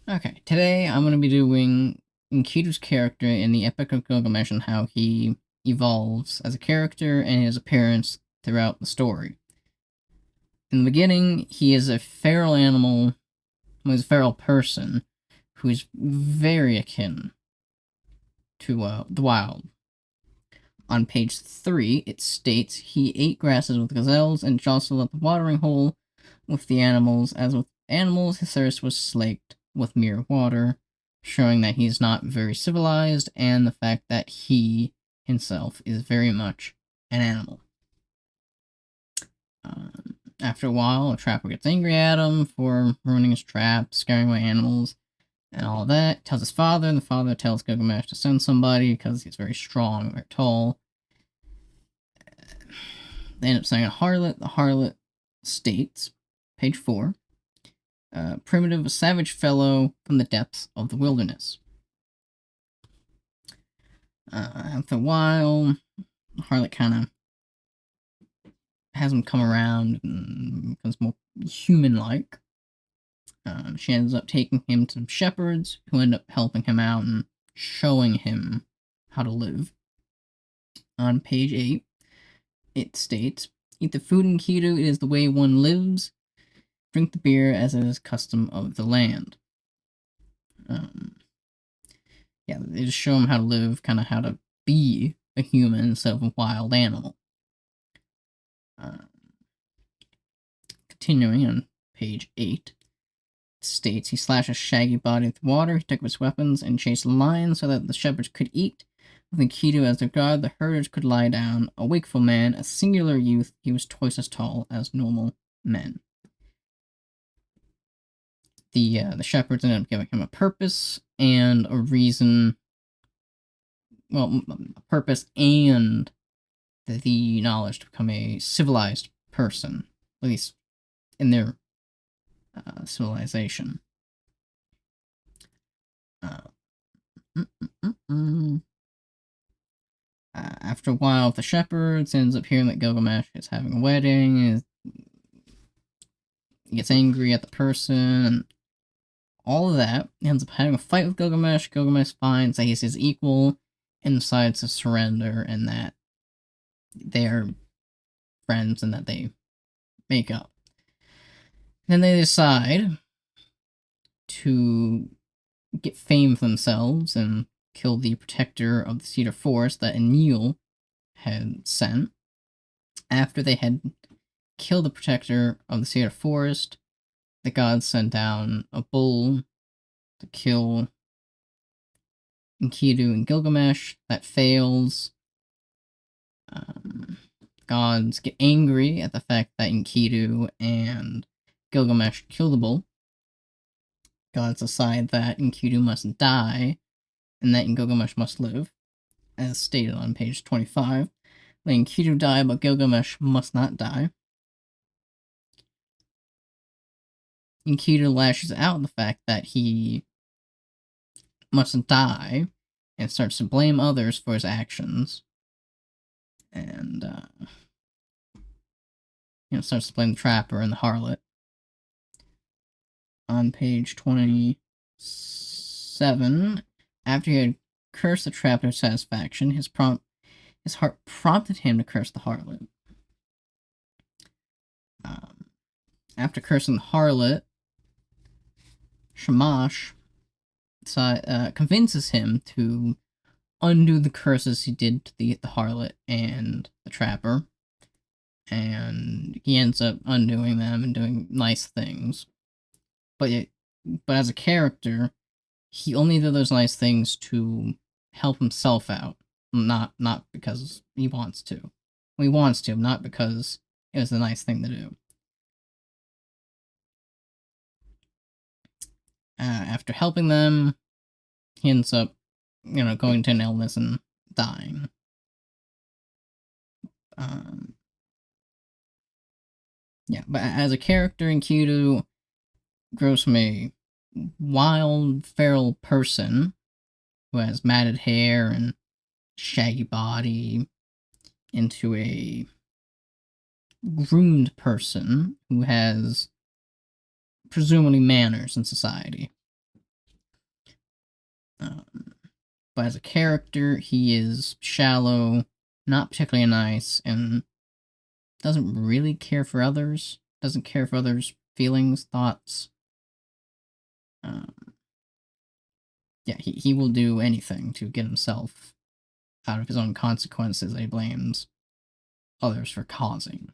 Okay, today I'm going to be doing Enkidu's character in the Epic of Gilgamesh and how he evolves as a character and his appearance throughout the story. In the beginning, he is a feral animal, he's a feral person, who is very akin to the wild. On page 3, it states, he ate grasses with gazelles and jostled at the watering hole with the animals. As with animals, his thirst was slaked with mere water, showing that he's not very civilized and the fact that he himself is very much an animal. After a while, a trapper gets angry at him for ruining his trap, scaring away animals, and all that. Tells his father, and the father tells Gilgamesh to send somebody because he's very strong, very tall. They end up sending a harlot. The harlot states, page 4, primitive, a savage fellow from the depths of the wilderness. After a while, the harlot kind of has him come around and becomes more human-like. She ends up taking him to some shepherds who end up helping him out and showing him how to live. On page 8, it states, eat the food in Enkidu, it is the way one lives. Drink the beer as it is custom of the land. Yeah, they just show him how to live, kind of how to be a human instead of a wild animal. Continuing on page 8, it states, he slashed his shaggy body with water, he took up his weapons and chased lions so that the shepherds could eat. With Enkidu as their god, the herders could lie down. A wakeful man, a singular youth, he was twice as tall as normal men. The shepherds ended up giving him a purpose and a reason. Well, a purpose and the knowledge to become a civilized person, at least in their civilization. After a while, the shepherds ends up hearing that Gilgamesh is having a wedding. He gets angry at the person, and all of that. He ends up having a fight with Gilgamesh. Gilgamesh finds that he's his equal and decides to surrender, and that they are friends and that they make up. Then they decide to get fame for themselves and kill the protector of the cedar forest that Enlil had sent. After they had killed the protector of the cedar forest, the gods sent down a bull to kill Enkidu and Gilgamesh. That fails. Gods get angry at the fact that Enkidu and Gilgamesh kill the bull. Gods decide that Enkidu must die and that Gilgamesh must live, as stated on page 25. Let Enkidu die, but Gilgamesh must not die. Enkidu lashes out the fact that he mustn't die and starts to blame others for his actions. And, starts to blame the trapper and the harlot. On page 27, after he had cursed the trapper to satisfaction, his heart prompted him to curse the harlot. After cursing the harlot, Shamash convinces him to undo the curses he did to the harlot and the trapper, and he ends up undoing them and doing nice things. But as a character, he only did those nice things to help himself out, not because he wants to. Well, he wants to, not because it was a nice thing to do. After helping them, he ends up, going to an illness and dying. Yeah, but as a character, Enkidu grows from a wild, feral person who has matted hair and shaggy body into a groomed person who has presumably manners in society. But as a character, he is shallow, not particularly nice, and doesn't really care for others. Doesn't care for others' feelings, thoughts. Um, yeah, he will do anything to get himself out of his own consequences that he blames others for causing.